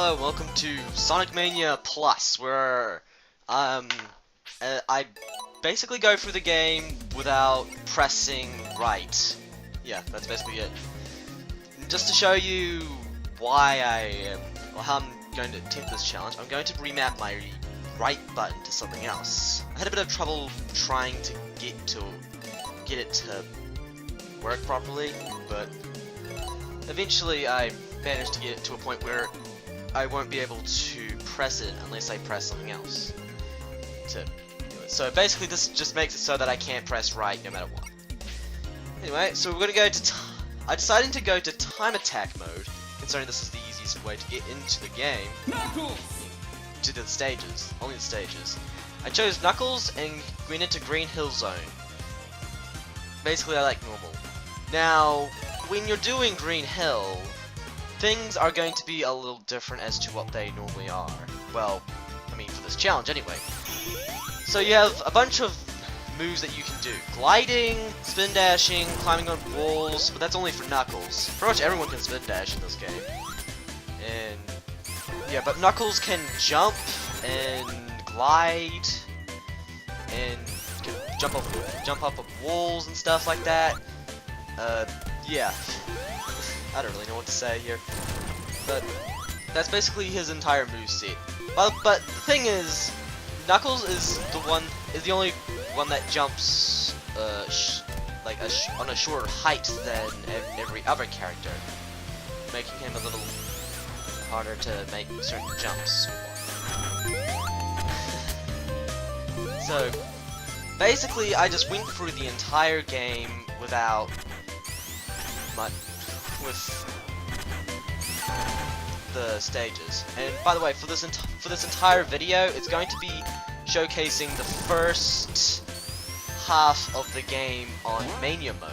Hello, welcome to Sonic Mania Plus, where I basically go through the game without pressing right. Yeah, that's basically it. Just to show you why or how I'm going to attempt this challenge, I'm going to remap my right button to something else. I had a bit of trouble trying to get it to work properly, but eventually I managed to get it to a point where I won't be able to press it unless I press something else to do it. So basically this just makes it so that I can't press right no matter what. Anyway, so we're gonna go to I decided to go to time attack mode, considering this is the easiest way to get into the game. Knuckles! To the stages, only the stages. I chose Knuckles and went into Green Hill Zone. Basically I like normal. Now, when you're doing Green Hill, things are going to be a little different as to what they normally are. Well, I mean for this challenge anyway. So you have a bunch of moves that you can do. Gliding, spin dashing, climbing on walls, but that's only for Knuckles. Pretty much everyone can spin dash in this game. And yeah, but Knuckles can jump and glide and can jump up of walls and stuff like that. Yeah. I don't really know what to say here, but that's basically his entire moveset. But the thing is, Knuckles is the only one that jumps on a shorter height than every other character, making him a little harder to make certain jumps. So basically, I just went through the entire game without much. With the stages. And by the way, for this entire video, it's going to be showcasing the first half of the game on Mania mode,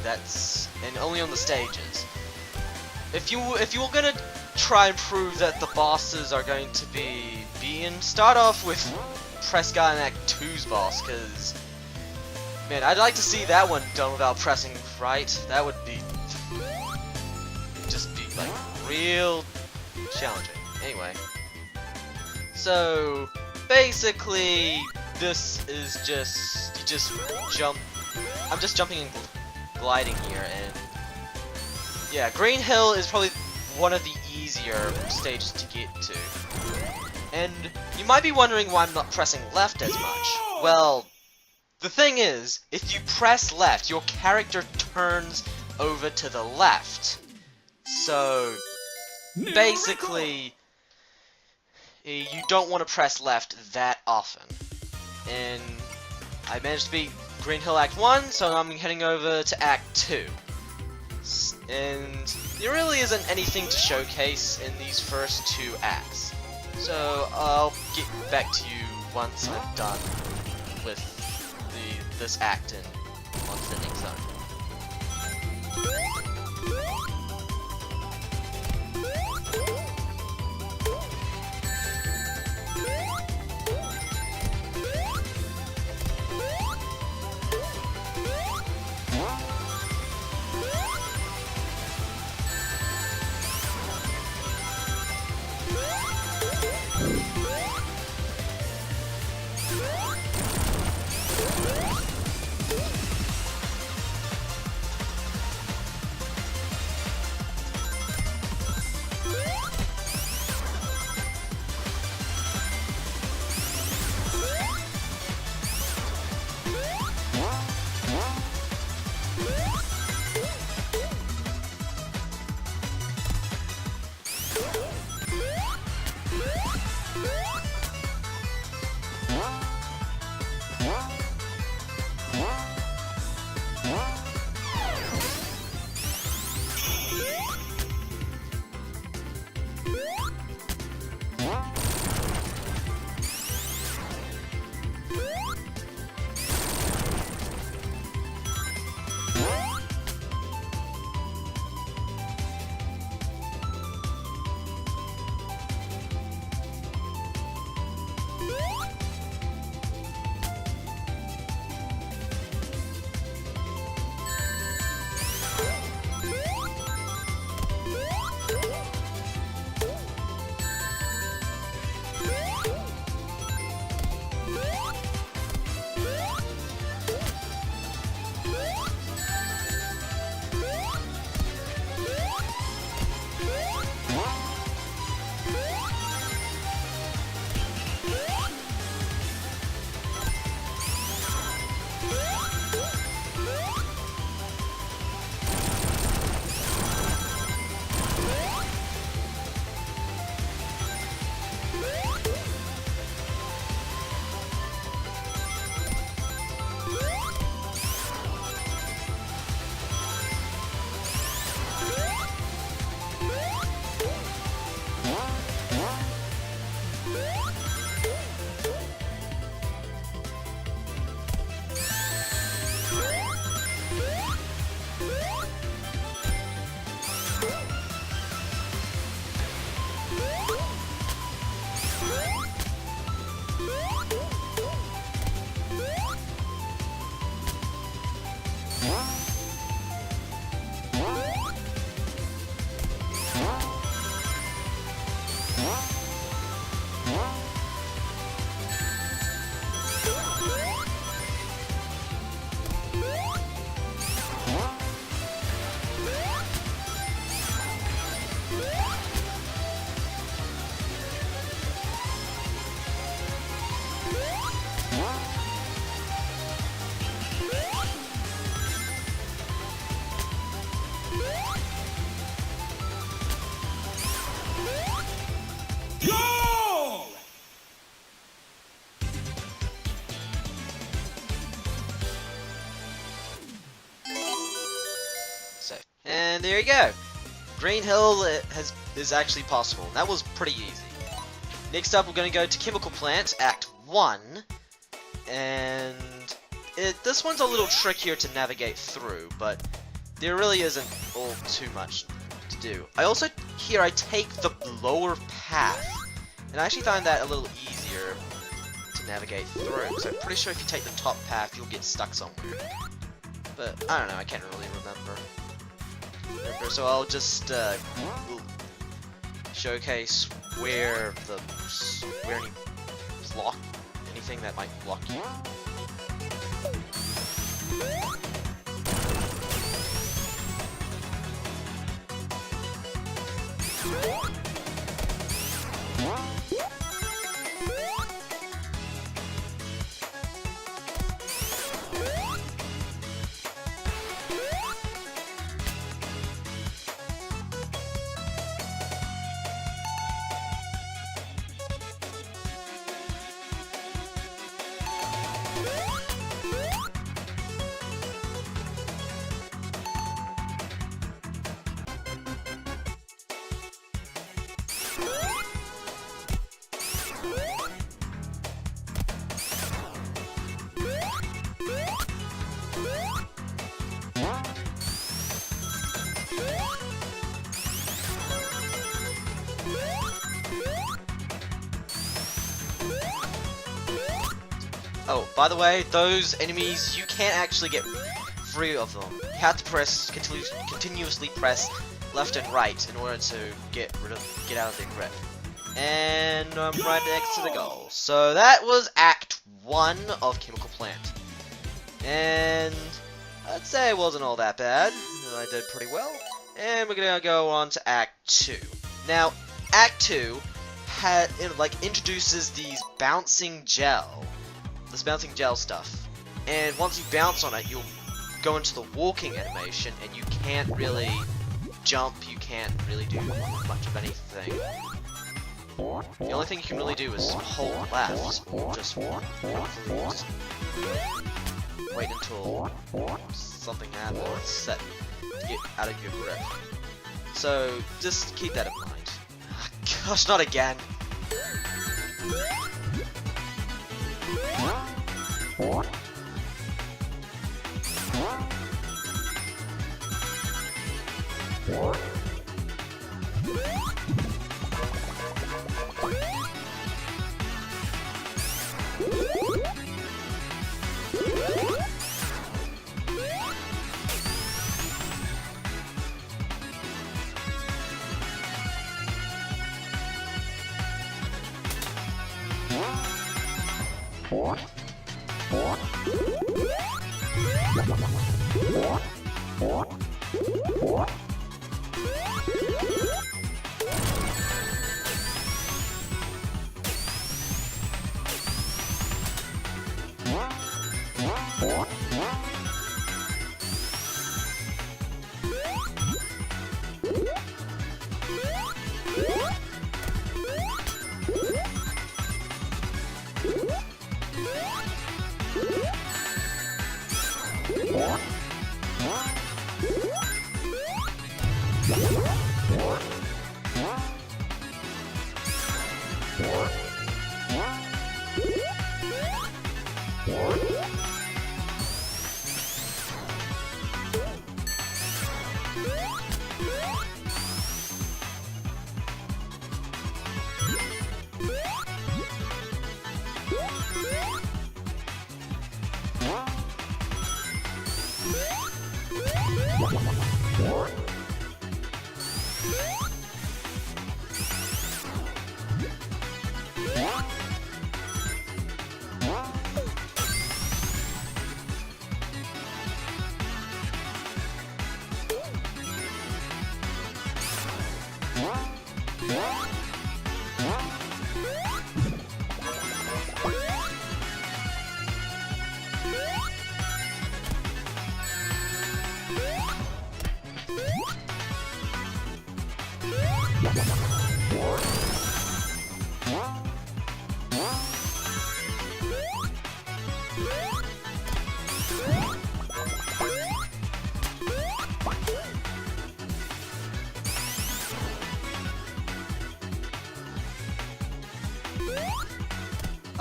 and only on the stages. If you're gonna try and prove that the bosses are going to be beaten, start off with Prescott and Act 2's boss, because man, I'd like to see that one done without pressing right. That would be just be like real challenging. Anyway, so basically this is you just jump. I'm just jumping and gliding here, and yeah, Green Hill is probably one of the easier stages to get to. And you might be wondering why I'm not pressing left as much. Well, the thing is, if you press left, your character turns over to the left. So, basically, you don't want to press left that often. And I managed to beat Green Hill Act 1, so I'm heading over to Act 2. And there really isn't anything to showcase in these first two acts. So, I'll get back to you once I'm done with this act in Spinning Zone. And there you go. Green Hill is actually possible. That was pretty easy. Next up, we're going to go to Chemical Plant, Act 1. And this one's a little trickier to navigate through, but there really isn't all too much to do. I take the lower path, and I actually find that a little easier to navigate through, because I'm pretty sure if you take the top path, you'll get stuck somewhere. But I don't know, I can't really remember. So I'll just showcase where anything that might block you. Oh, by the way, those enemies, you can't actually get free of them. You have to continuously press left and right in order to get out of their grip. And I'm right next to the goal. So that was Act 1 of Chemical Plant. And I'd say it wasn't all that bad. I did pretty well. And we're gonna go on to Act 2. Now, Act 2 introduces these bouncing gel stuff. And once you bounce on it, you'll go into the walking animation, and you can't really jump, you can't really do much of anything. The only thing you can really do is hold left, or just wait until something happens set to get out of your grip. So just keep that in mind. Gosh, not again!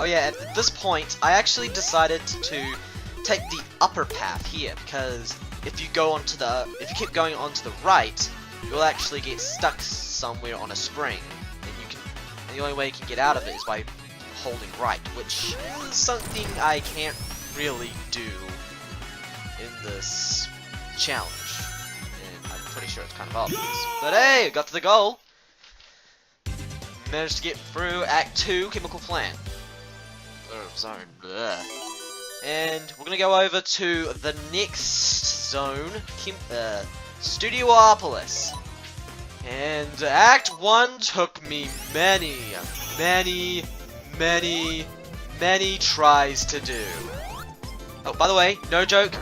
Oh yeah, at this point, I actually decided to take the upper path here, because if you keep going onto the right, you'll actually get stuck somewhere on a spring, and the only way you can get out of it is by holding right, which is something I can't really do in this challenge, and I'm pretty sure it's kind of obvious. But hey, got to the goal! Managed to get through Act 2, Chemical Plant. Oh, sorry. Blech. And we're gonna go over to the next zone, Studiopolis. And Act 1 took me many tries to do. Oh, by the way, no joke,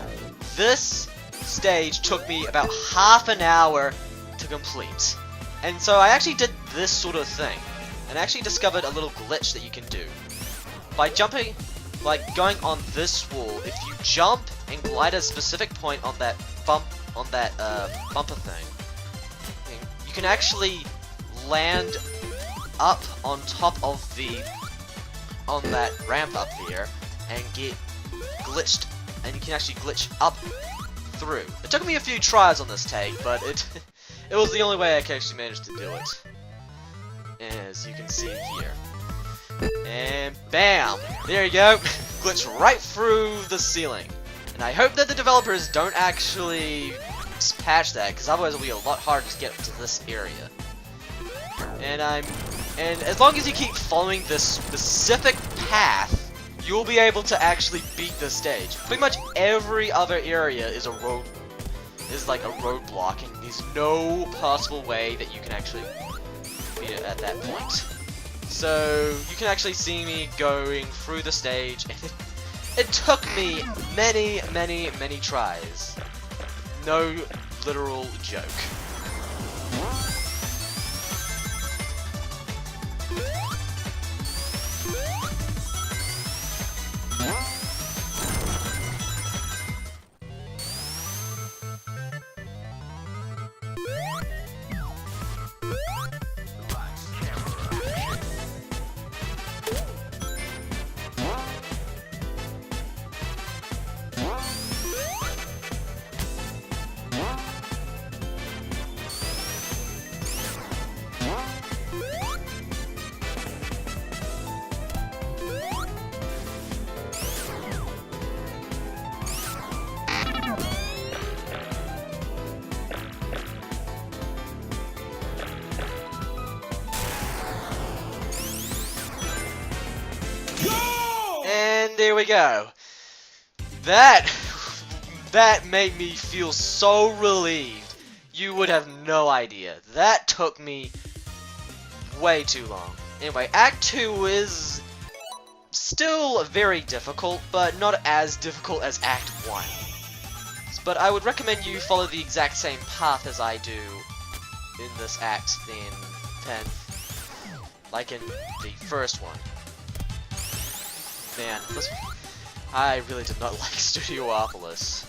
this stage took me about half an hour to complete. And so I actually did this sort of thing, and actually discovered a little glitch that you can do. By jumping, like going on this wall, if you jump and glide at a specific point on that bumper thing, you can actually land up on top of on that ramp up there and get glitched, and you can actually glitch up through. It took me a few tries on this take, but it was the only way I actually managed to do it, as you can see here. And bam! There you go! Glitch right through the ceiling. And I hope that the developers don't actually patch that, because otherwise it'll be a lot harder to get to this area. And as long as you keep following this specific path, you'll be able to actually beat this stage. Pretty much every other area is like a roadblock, and there's no possible way that you can actually beat it at that point. So you can actually see me going through the stage, and it took me many tries. No literal joke. And there we go. That made me feel so relieved. You would have no idea. That took me way too long. Anyway, Act 2 is still very difficult, but not as difficult as Act 1. But I would recommend you follow the exact same path as I do in this act than like in the first one. Man, I really did not like Studiopolis.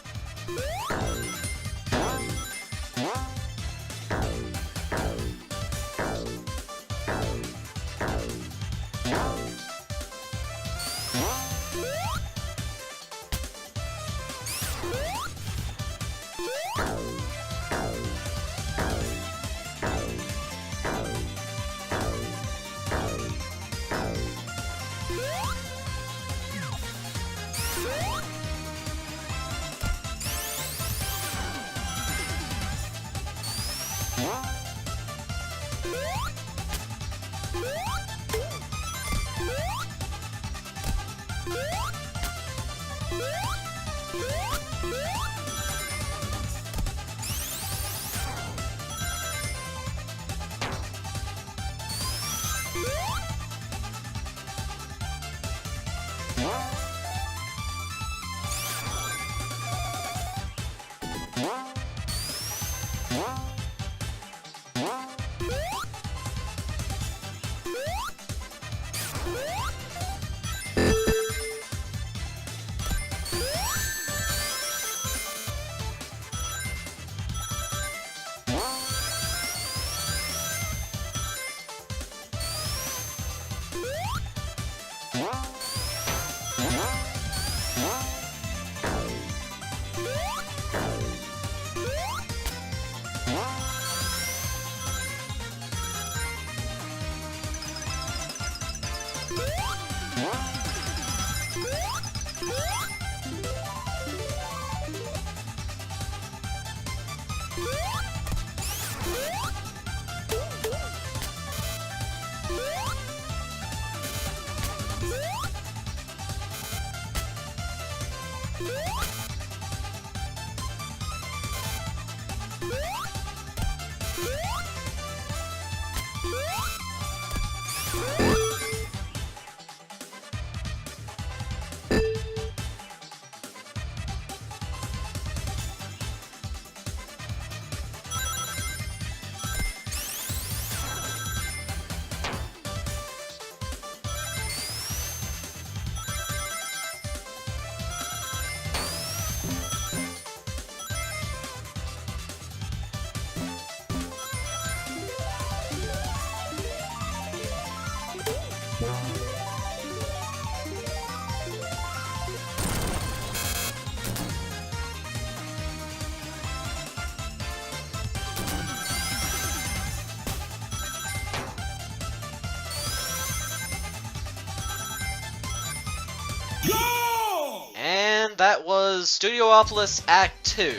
And that was Studiopolis Act 2.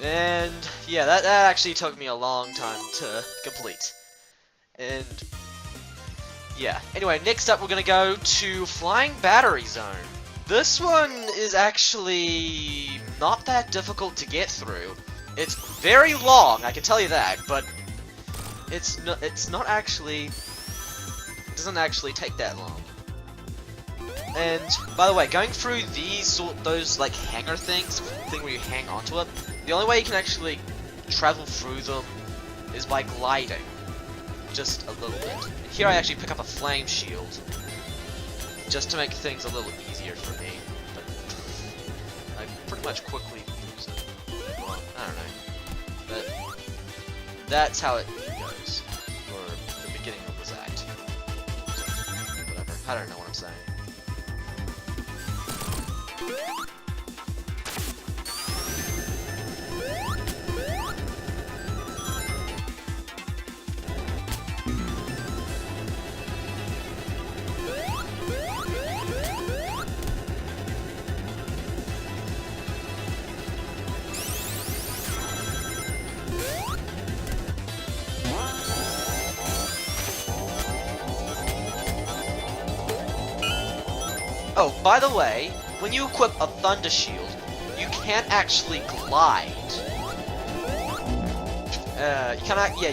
And yeah, that actually took me a long time to complete. And yeah, anyway, next up we're gonna go to Flying Battery Zone. This one is actually not that difficult to get through. It's very long, I can tell you that, but it's not actually, it doesn't actually take that long. And by the way, going through those like hanger thing where you hang onto it, the only way you can actually travel through them is by gliding, just a little bit. And here I actually pick up a flame shield, just to make things a little easier for me. But I pretty much quickly lose it. Well, I don't know, but that's how it goes for the beginning of this act. So, whatever. I don't know what I'm saying. Oh, by the way, when you equip a Thunder Shield, you can't actually glide.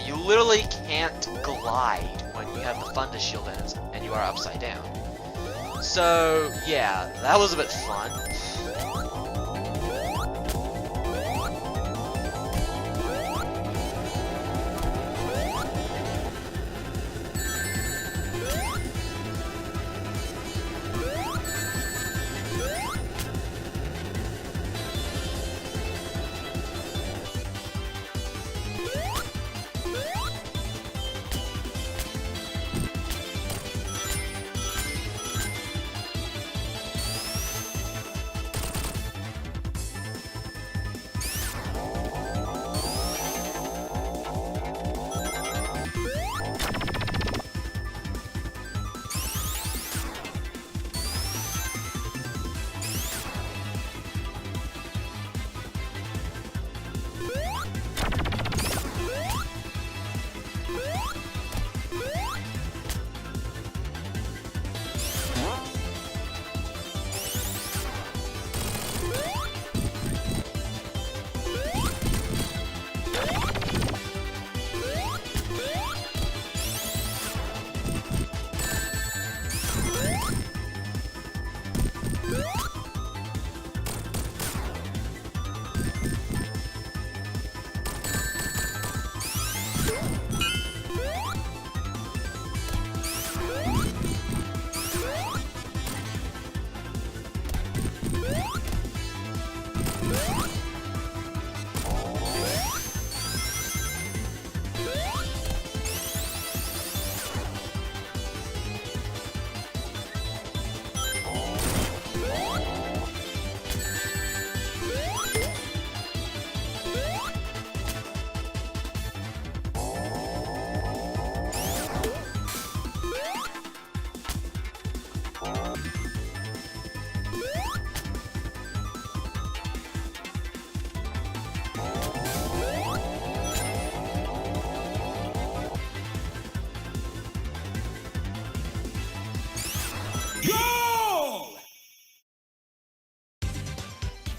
You literally can't glide when you have the Thunder Shield and you are upside down. So, yeah, that was a bit fun.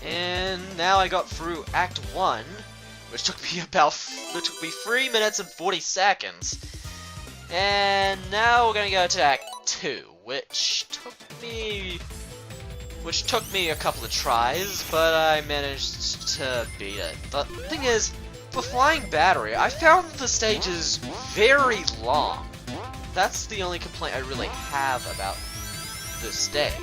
And now I got through Act 1, which took me 3 minutes and 40 seconds. And now we're gonna go to Act 2, which took me a couple of tries, but I managed to beat it. The thing is, for Flying Battery, I found the stages very long. That's the only complaint I really have about this stage.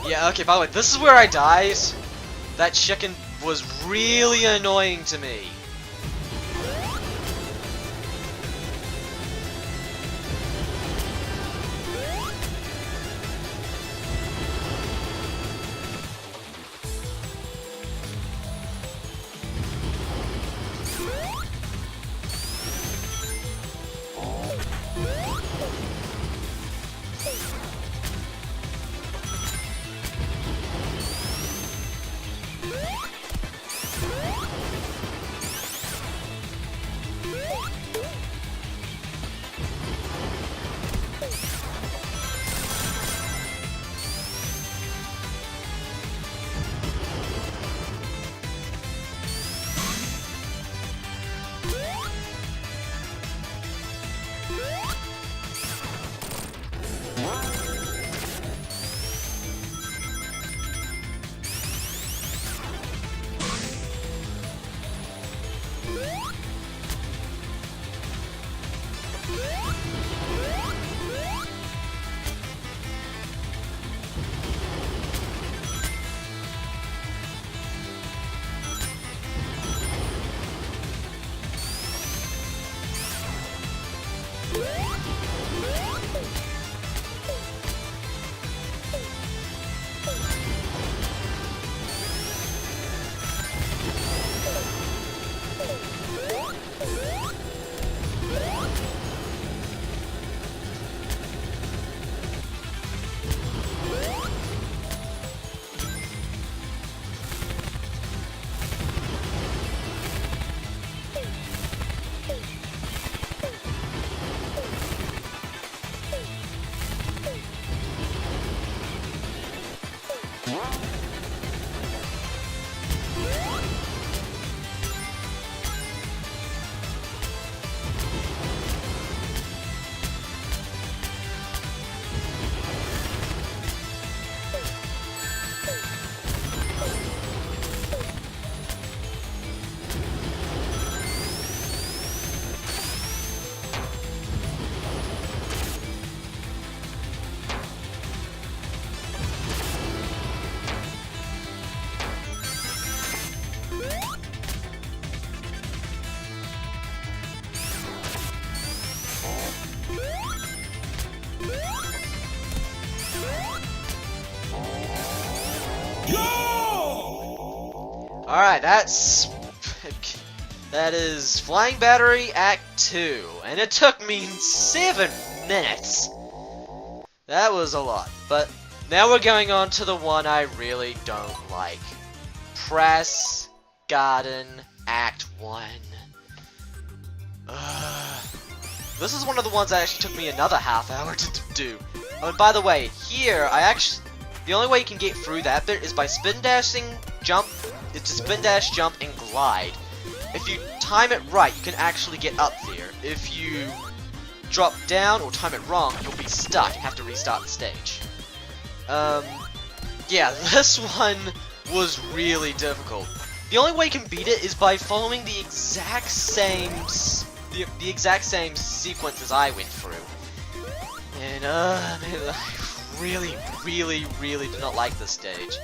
Yeah, okay, by the way, this is where I died. That chicken was really annoying to me. Alright, that is Flying Battery Act 2, and it took me 7 minutes. That was a lot, but now we're going on to the one I really don't like. Press Garden Act 1. This is one of the ones that actually took me another half hour to do. Oh, and by the way, here, the only way you can get through that bit is by spin dashing, jump, it's a spin dash, jump, and glide. If you time it right, you can actually get up there. If you drop down or time it wrong, you'll be stuck and have to restart the stage. Yeah, this one was really difficult. The only way you can beat it is by following the exact same the exact same sequence as I went through. And man, I really did not like this stage.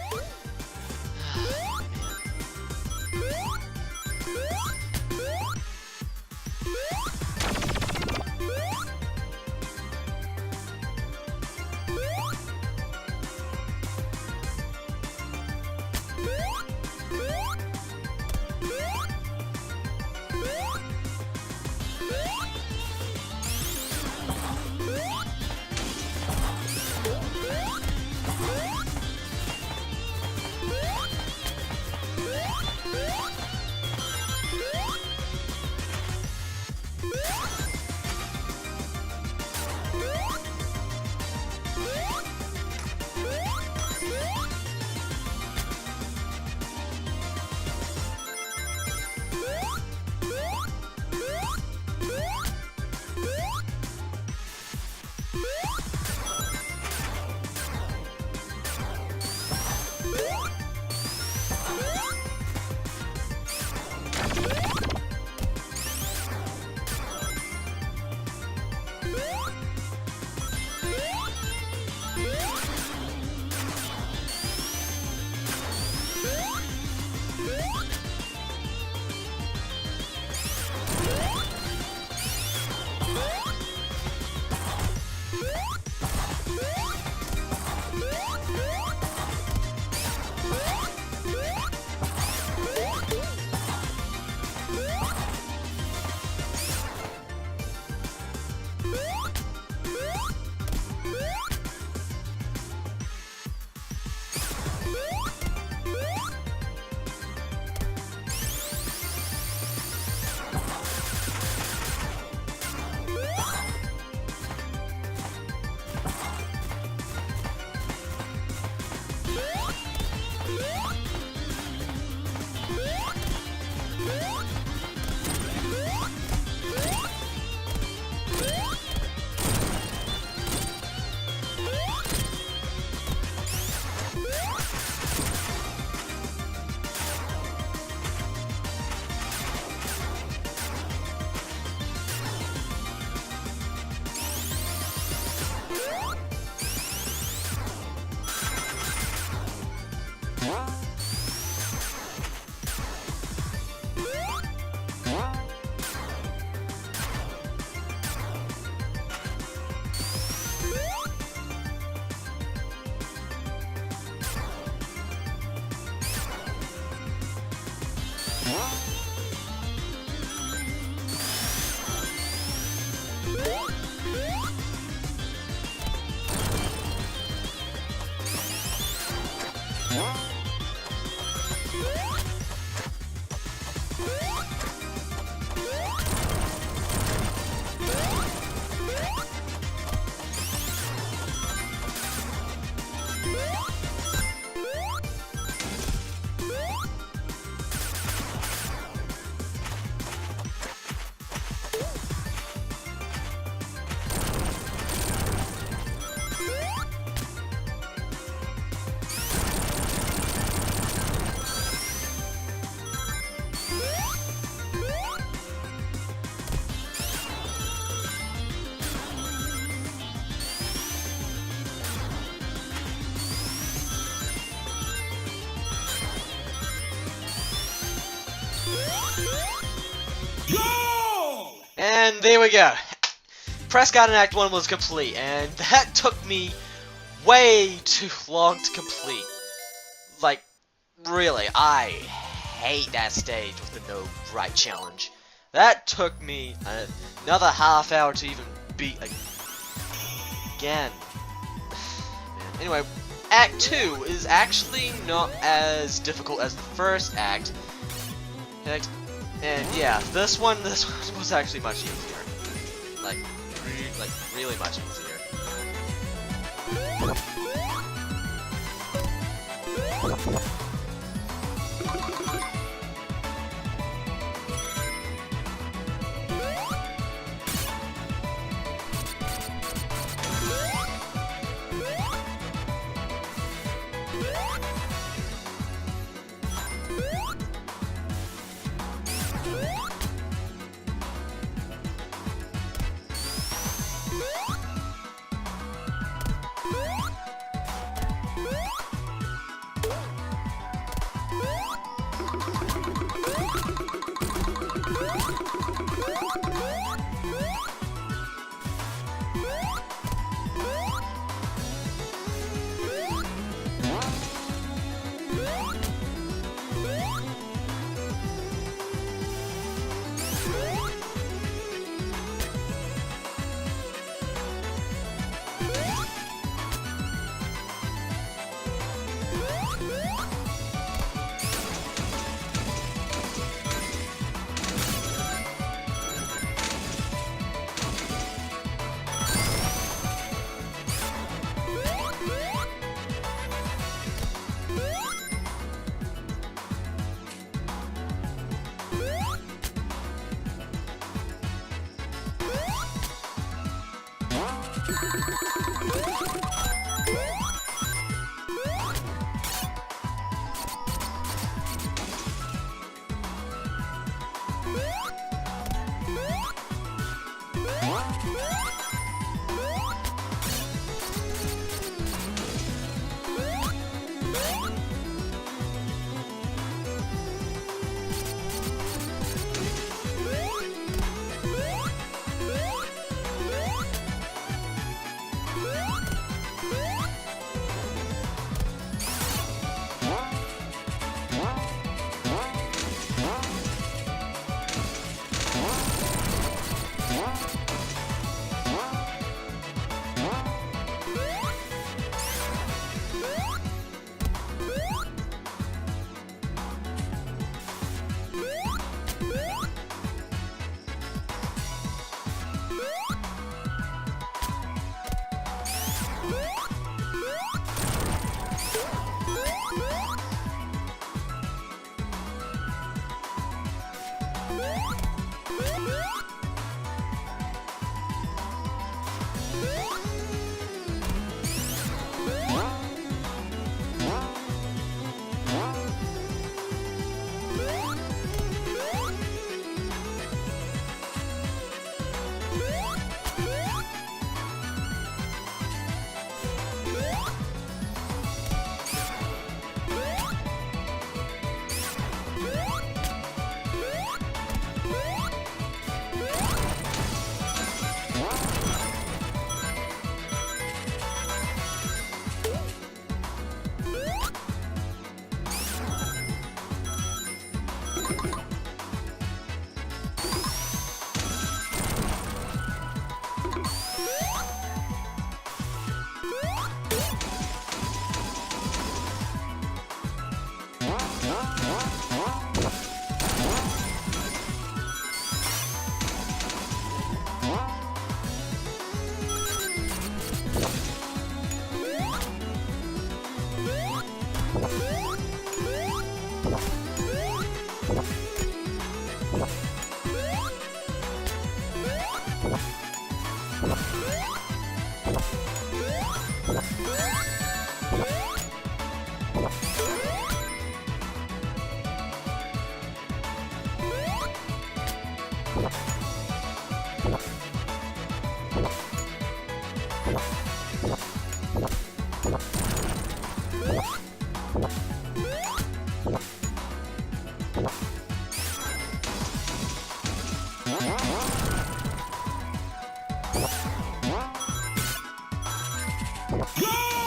And there we go. Prescott in Act 1 was complete, and that took me way too long to complete. Like, really, I hate that stage with the no right challenge. That took me another half hour to even beat again. Man. Anyway, Act 2 is actually not as difficult as the first act. And yeah, this one was actually much easier. Like really much easier.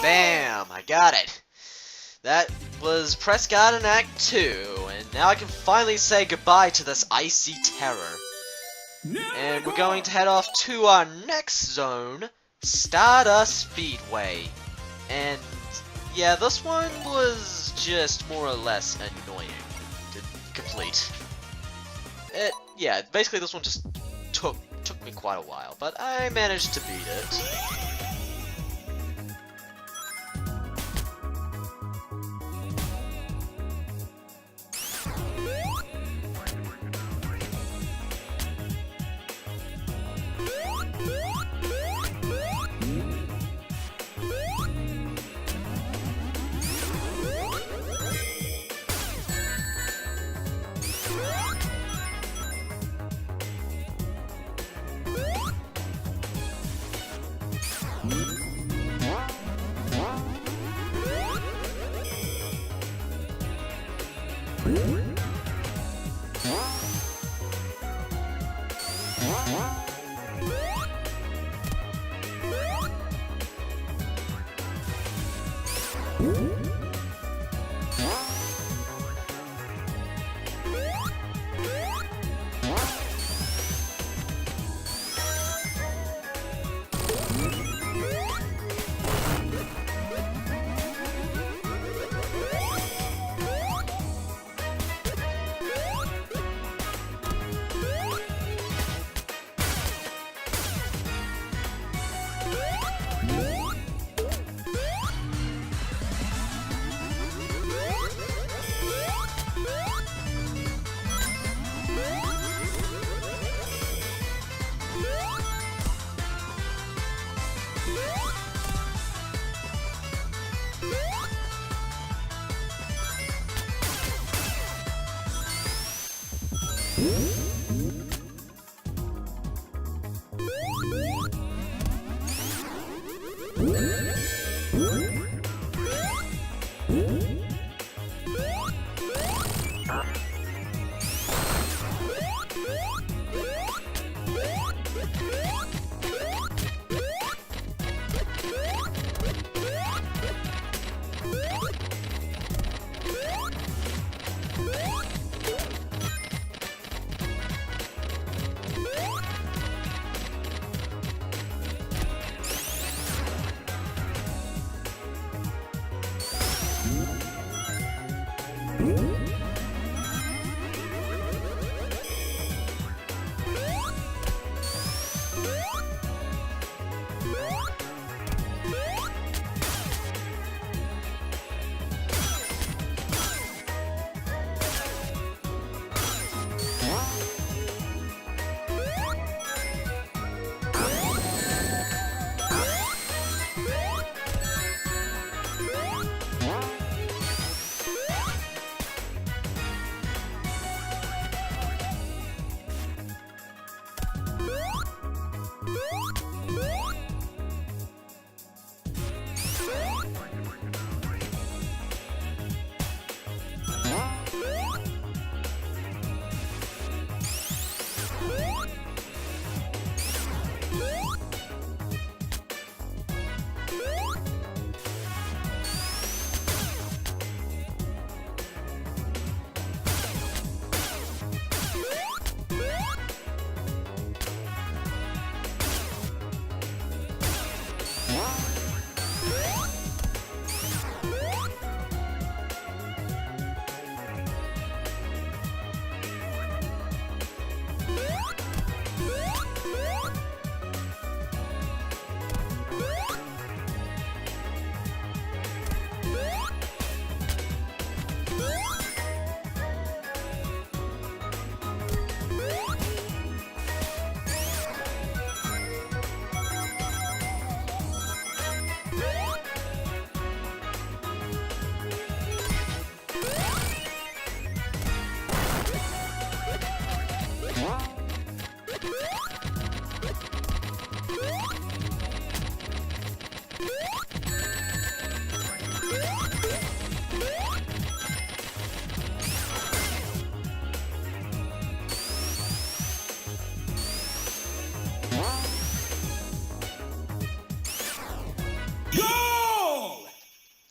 Bam! I got it. That was Press Garden Act 2, and now I can finally say goodbye to this icy terror. And we're going to head off to our next zone, Stardust Speedway. And yeah, this one was just more or less annoying to complete. Yeah, basically this one just took me quite a while, but I managed to beat it.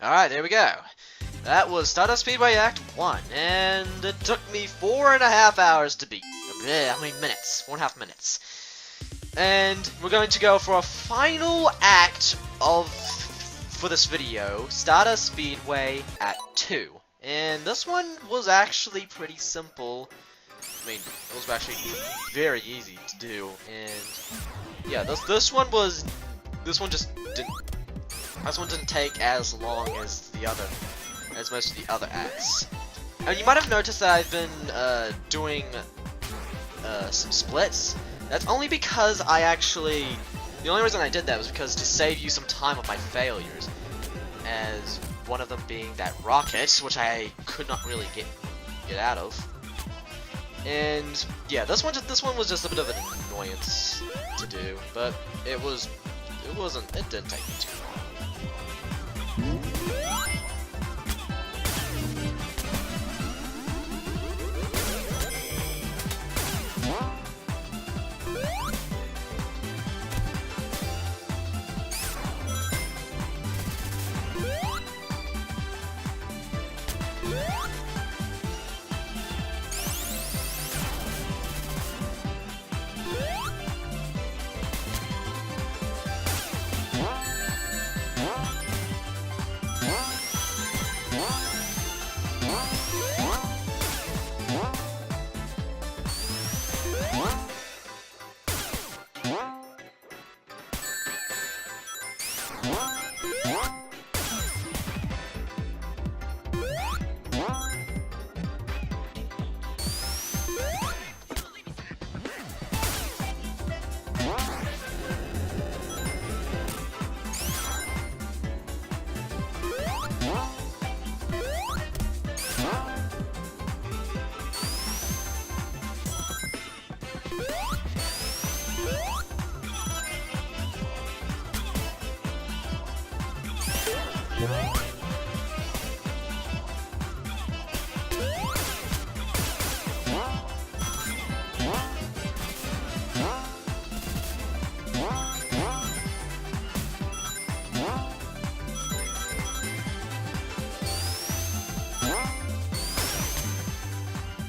Alright, there we go. That was Stardust Speedway Act 1, and it took me 4.5 hours to beat. How many minutes? 4.5 minutes. And we're going to go for a final act for this video, Stardust Speedway Act 2. And this one was actually pretty simple. I mean, it was actually very easy to do, and yeah, this one didn't take as long as most of the other acts. And you might have noticed that I've been doing some splits. That's only because the only reason I did that was because to save you some time with my failures, as one of them being that rocket, which I could not really get out of. And yeah, this one was just a bit of an annoyance to do, but it didn't take me too long.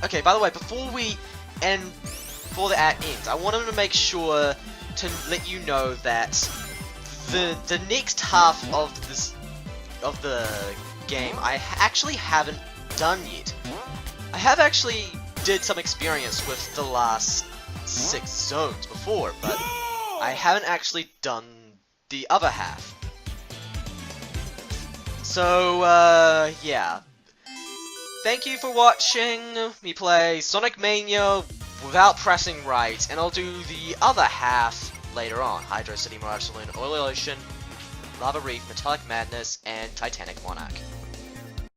Okay, by the way, before the act ends, I wanted to make sure to let you know that the next half of the game I actually haven't done yet. I have actually did some experience with the last 6 zones before, but I haven't actually done the other half. So, yeah. Thank you for watching me play Sonic Mania without pressing right, and I'll do the other half later on. Hydro City, Mirage Saloon, Oil Ocean, Lava Reef, Metallic Madness, and Titanic Monarch.